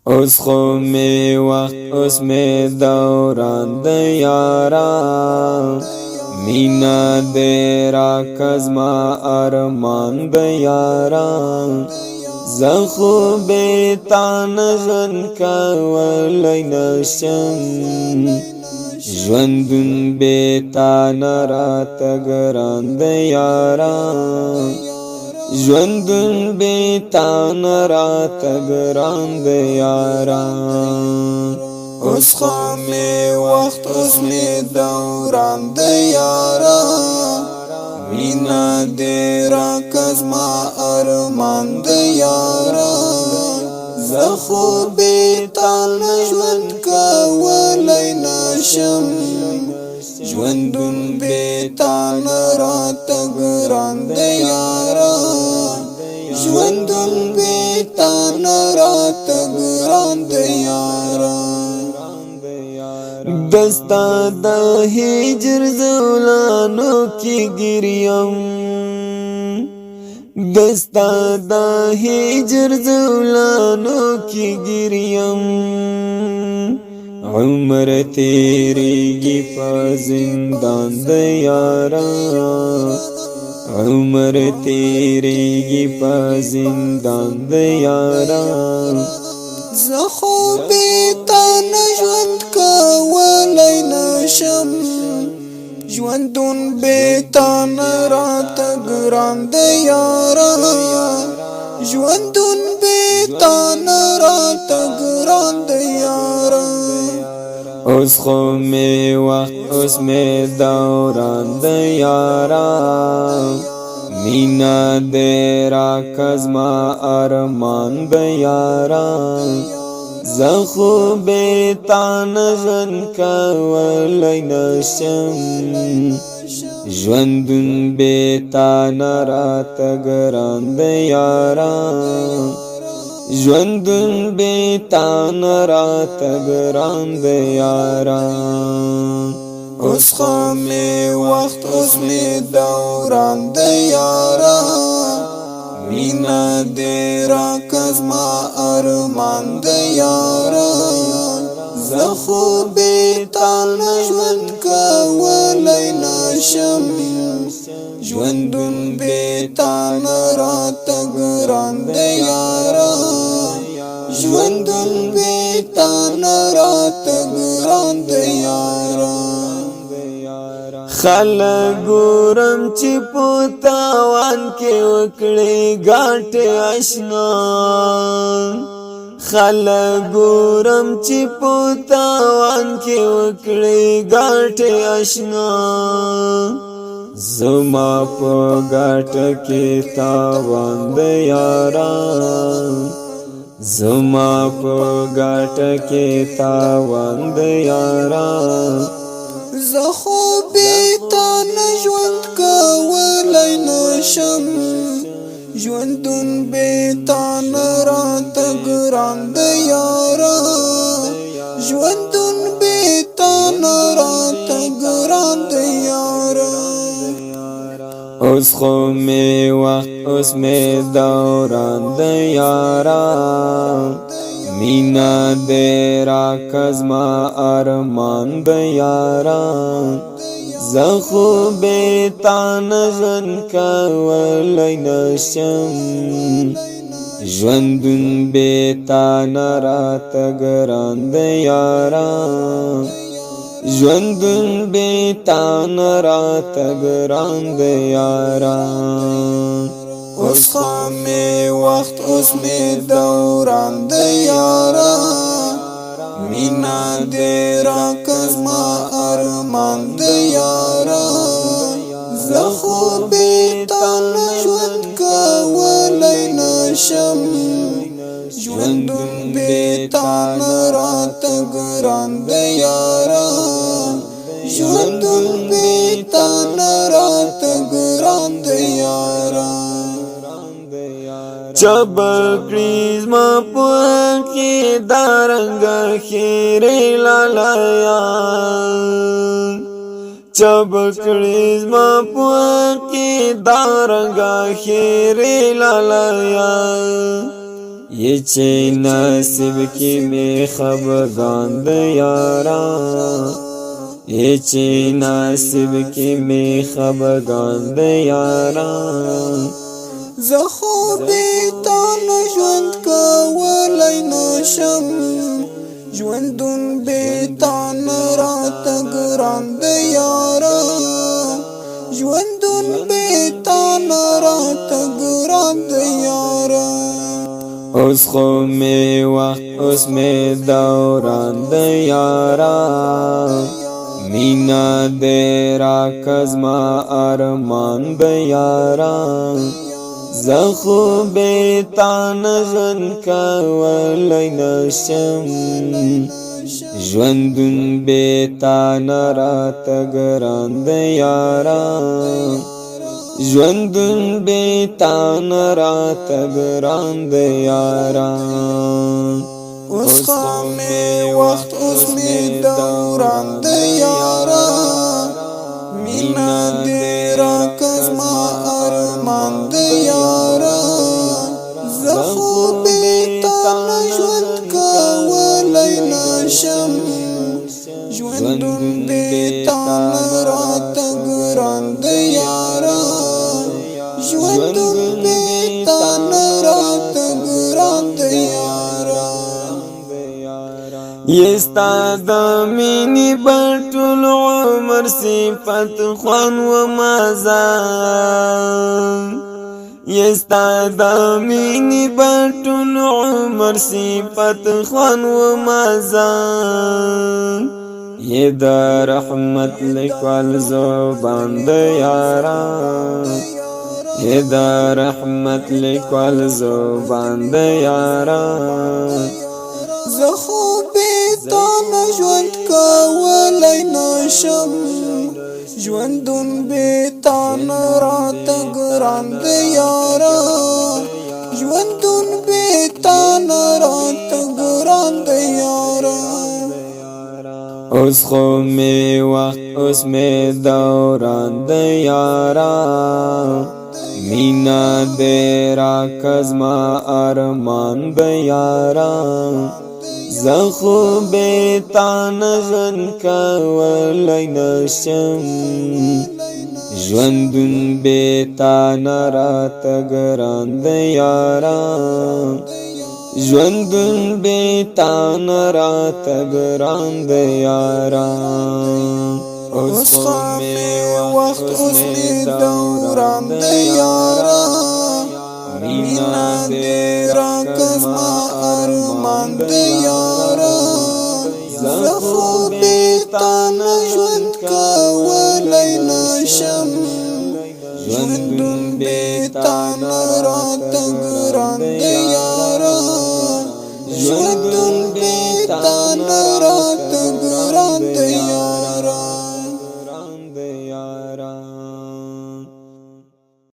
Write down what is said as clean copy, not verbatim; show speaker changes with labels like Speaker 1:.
Speaker 1: اوس خو می وخت اوس می دوران د یارا مینا دې را کزما ارمان د یارا زخو به تان ژوند کولای نشم ژوندون به تان رات ګران د یارا ژوندون به تان رات ګران د یارا اوس خو می وخت اوس می دوران د یارا مینا دې را کزما ارمان د یارا زخو به تان ژوند کولای نشم ژوندون به تان رات ګران د یارا ژوندون به تان رات ګران د یارا دستا د هجر زولانو کی گریم دستا د هجر زولانو کی گریم عمر تیریږي په زندان د یارا عمر تیریږي په زندان د یارا زخو به تان ژوند کولای نشم ژوندون به تان رات ګران د یارا ژوندون به تان رات ګران د یارا اوس خو می وخت اوس می دوران د یارا مینا دې را کزما ارمان د یارا زخو به تان ژوند کولای نشم ژوندون به تان رات ګران د یارا ژوندون به تان رات ګران د یارا اوس خو می وخت اوس می دوران د یارا مینا دې را کزما ارمان د یارا زخو به تان ژوند کولای نشم ژوندون به تان رات ګران د یارا ژوندون به تان رات ګران د یارا خلک ګورم چې پوتاوان کې وکړي ګاټه آشنا خلک ګورم چې پوتاوان کې وکړي ګاټه آشنا زما په ګاټه کې تاوان د یارا زما په ګاټه کې تاوان د یارا زخو به تان ژوند کولای نشم ژوندون به تان رات ګران د یارا ژوندون به تان رات ګران د یارا اوس خو می وخت اوس می دوران د یارا مینا دې را کزما ارمان د یارا زخو به تان ژوند کولای نشم ژوندون به تان رات ګران د یارا ژوندون به تان رات ګران د یارا اوس خو می وخت اوس می دوران د یارا مینا دې را کزما ارمان د یارا زخو به تان ژوند کولای نشم ژوندون به تان رات ګران د یارا ژوندون به تان رات ګران د یارا چبکریز ما پوکی دارنگ خیری لالایا چبکریز ما پوکی دارنگ خیری لالایا یہ چې نصیب کې می خفګان د یاران یہ چې نصیب کې می خفګان د یاران
Speaker 2: زه خو بې تا نه ژوند کولی نشم ژوندون بې تا نه راته ګران دی یاره ژوندون بې تا نه راته ګران دی یاره
Speaker 1: اوس خو می وخت اوس می دوران د یاران مینا دې راکز ما ارمان د یاران زه خو بې تا نه ژوند کولی نشم ژوندون بې تا نه راته ګران د یاران ژوندون بې تا نه راته ګران د یاران
Speaker 2: اوس خو مې وخت اوس مې دوران د یاران مینا دې راکز ما ارمان د یاران زه خو بې تا نه ژوند کولی نشم ژوندون بې تا نه راته ګران د یاران ژوندون بې تا نه راته ګران د یاران
Speaker 1: یستا د مینې په ټول عمر صفت خوان و مزه یستا د مینې په ټول عمر صفت خوان و مزه یہ د رحمت لیکوال زبان د یاران یہ د رحمت لیکوال زبان د یاران
Speaker 2: زه خو بې تا نه ژوند کولی نشم ژوندون بې تا نه راته ګران دی یاره ژوندون بې تا نه راته ګران دی یاره
Speaker 1: اوس خو می وخت اوس می دوران د یاران مینا دې راکز ما ارمان د یاران زه خو بې تا نه ژوند کولی نشم ژوندون بې تا نه راته ګران د یاران ژوندون بې تا نه راته ګران د یاران
Speaker 2: اوس خو مې وخت اوس مې دوران د یاران مینا دې راکز ما ارمان د یاران زه خو بې تا نه ژوند کولی نشم ژوندون بې تا نه راته ګران د یاران ژوندون بې تا نه راته ګران د